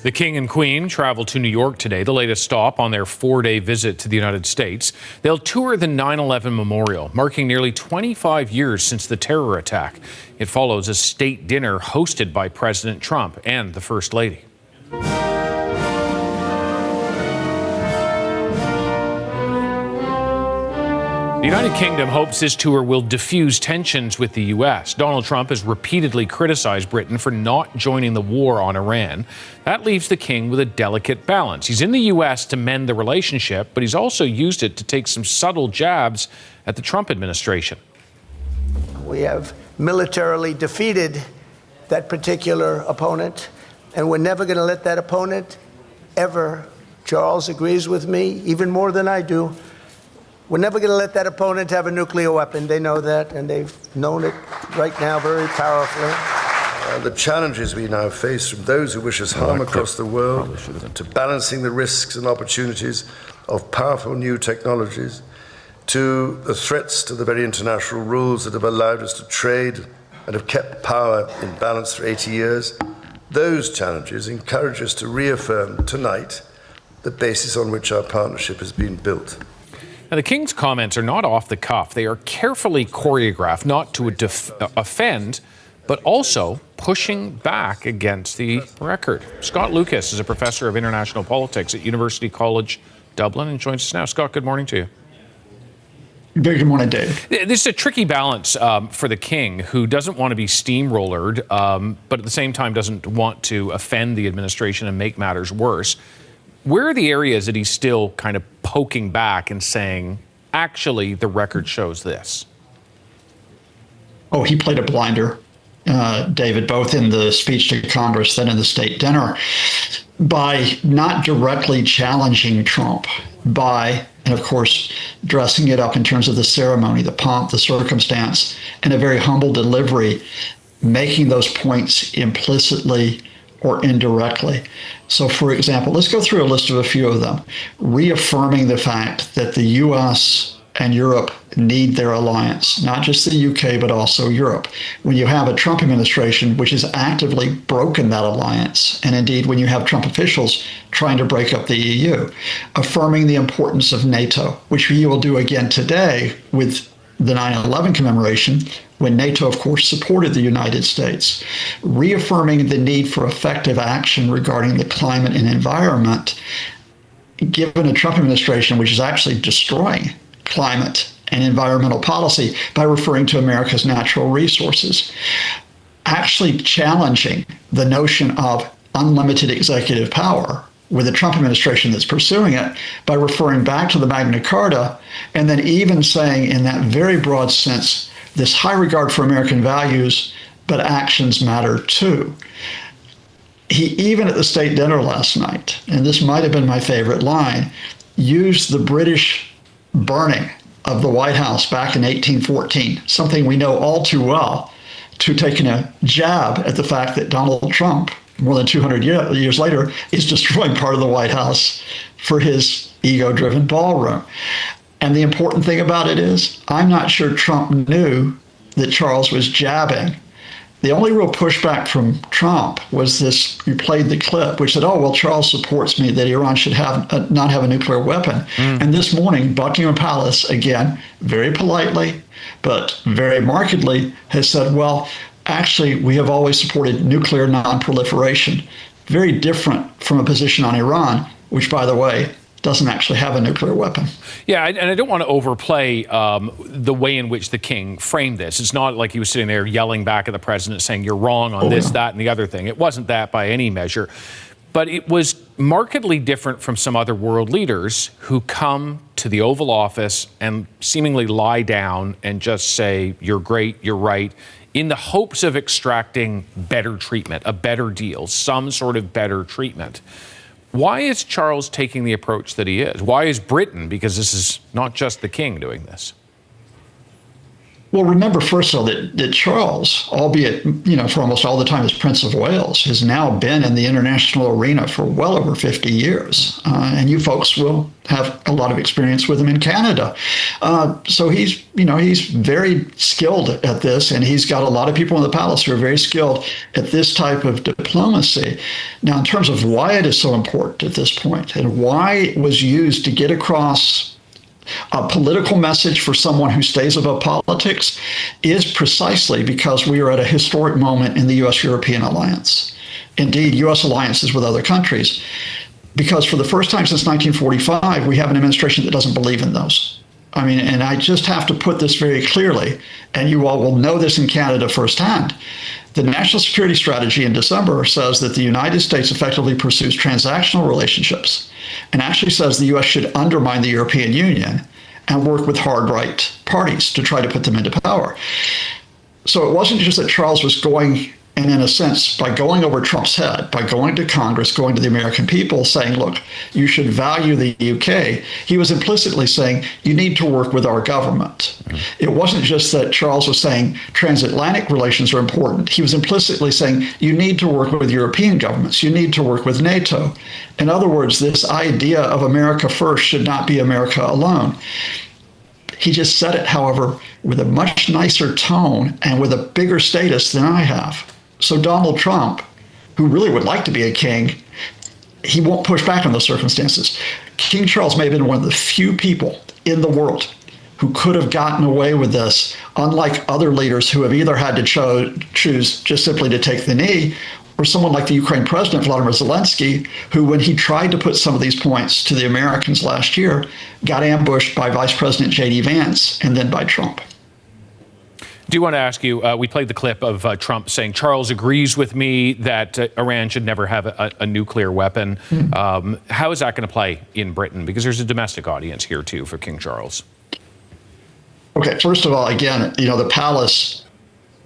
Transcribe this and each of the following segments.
The King and Queen travel to New York today, the latest stop on their 4-day visit to the United States. They'll tour the 9/11 Memorial, marking nearly 25 years since the terror attack. It follows a state dinner hosted by President Trump and the First Lady. The United Kingdom hopes this tour will diffuse tensions with the U.S. Donald Trump has repeatedly criticized Britain for not joining the war on Iran. That leaves the King with a delicate balance. He's in the U.S. to mend the relationship, but he's also used it to take some subtle jabs at the Trump administration. We have militarily defeated that particular opponent, and we're never going to let that opponent ever. Charles agrees with me, even more than I do. We're never going to let that opponent have a nuclear weapon. They know that, and they've known it right now very powerfully. The challenges we now face from those who wish us harm across the world, to balancing the risks and opportunities of powerful new technologies, to the threats to the very international rules that have allowed us to trade and have kept power in balance for 80 years, those challenges encourage us to reaffirm tonight the basis on which our partnership has been built. Now, the King's comments are not off the cuff. They are carefully choreographed, not to offend, but also pushing back against the record. Scott Lucas is a professor of international politics at University College Dublin and joins us now. Scott, good morning to you. Very good morning, Dave. This is a tricky balance for the King, who doesn't want to be steamrollered, but at the same time doesn't want to offend the administration and make matters worse. Where are the areas that he's still kind of poking back and saying, actually, the record shows this? Oh, he played a blinder, David, both in the speech to Congress, then in the state dinner, by not directly challenging Trump, by, and of course, dressing it up in terms of the ceremony, the pomp, the circumstance, and a very humble delivery, making those points implicitly or indirectly. So, for example, let's go through a list of a few of them. Reaffirming the fact that the U.S. and Europe need their alliance, not just the UK, but also Europe. When you have a Trump administration which has actively broken that alliance, and indeed when you have Trump officials trying to break up the EU, affirming the importance of NATO, which he will do again today with the 9/11 commemoration, when NATO, of course, supported the United States, reaffirming the need for effective action regarding the climate and environment, given a Trump administration which is actually destroying climate and environmental policy by referring to America's natural resources, actually challenging the notion of unlimited executive power with the Trump administration that's pursuing it by referring back to the Magna Carta, and then even saying in that very broad sense, this high regard for American values, but actions matter too. He even at the state dinner last night, and this might have been my favorite line, used the British burning of the White House back in 1814, something we know all too well, to taking a jab at the fact that Donald Trump, more than 200 years later, is destroying part of the White House for his ego-driven ballroom. And the important thing about it is, I'm not sure Trump knew that Charles was jabbing. The only real pushback from Trump was this, you played the clip, which said, oh, well, Charles supports me that Iran should not have a nuclear weapon. And this morning, Buckingham Palace, again, very politely, but very markedly, has said, well, actually, we have always supported nuclear non-proliferation. Very different from a position on Iran, which, by the way, doesn't actually have a nuclear weapon. Yeah, and I don't want to overplay the way in which the King framed this. It's not like he was sitting there yelling back at the president saying, you're wrong on this, that, and the other thing. It wasn't that by any measure. But it was markedly different from some other world leaders who come to the Oval Office and seemingly lie down and just say, you're great, you're right, in the hopes of extracting better treatment, a better deal, some sort of better treatment. Why is Charles taking the approach that he is? Why is Britain, because this is not just the King doing this? Well, remember, first of all, that Charles, albeit, for almost all the time as Prince of Wales, has now been in the international arena for well over 50 years. And you folks will have a lot of experience with him in Canada. So he's very skilled at this, and he's got a lot of people in the palace who are very skilled at this type of diplomacy. Now, in terms of why it is so important at this point and why it was used to get across a political message for someone who stays above politics is precisely because we are at a historic moment in the U.S.-European alliance. Indeed, U.S. alliances with other countries, because for the first time since 1945, we have an administration that doesn't believe in those. I mean, and I just have to put this very clearly, and you all will know this in Canada firsthand. The national security strategy in December says that the United States effectively pursues transactional relationships and actually says the U.S. should undermine the European Union and work with hard right parties to try to put them into power. So it wasn't just that Charles was going, and in a sense, by going over Trump's head, by going to Congress, going to the American people, saying, look, you should value the UK, he was implicitly saying, you need to work with our government. It wasn't just that Charles was saying transatlantic relations are important. He was implicitly saying, you need to work with European governments. You need to work with NATO. In other words, this idea of America first should not be America alone. He just said it, however, with a much nicer tone and with a bigger status than I have. So Donald Trump, who really would like to be a king, he won't push back on those circumstances. King Charles may have been one of the few people in the world who could have gotten away with this, unlike other leaders who have either had to choose just simply to take the knee, or someone like the Ukraine president, Vladimir Zelensky, who, when he tried to put some of these points to the Americans last year, got ambushed by Vice President J.D. Vance and then by Trump. Do want to ask you, we played the clip of Trump saying, Charles agrees with me that Iran should never have a nuclear weapon. How is that going to play in Britain? Because there's a domestic audience here, too, for King Charles. Okay, first of all, again, the palace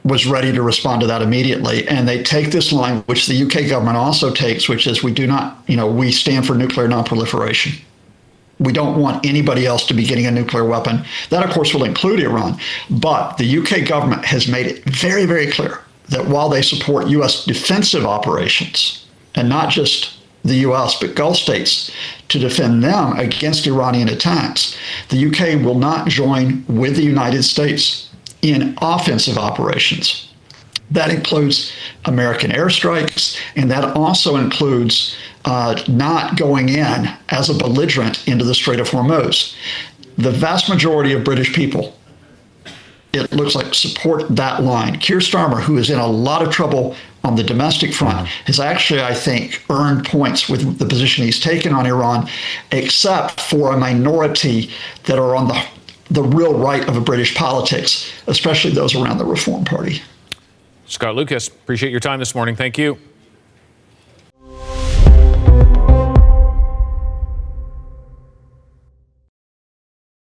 was ready to respond to that immediately. And they take this line, which the UK government also takes, which is we do not, we stand for nuclear nonproliferation. We don't want anybody else to be getting a nuclear weapon. That, of course, will include Iran. But the UK government has made it very, very clear that while they support U.S. defensive operations, and not just the U.S., but Gulf states, to defend them against Iranian attacks, the UK will not join with the United States in offensive operations. That includes American airstrikes, and that also includes not going in as a belligerent into the Strait of Hormuz. The vast majority of British people, it looks like, support that line. Keir Starmer, who is in a lot of trouble on the domestic front, has actually, I think, earned points with the position he's taken on Iran, except for a minority that are on the real right of a British politics, especially those around the Reform Party. Scott Lucas, appreciate your time this morning. Thank you.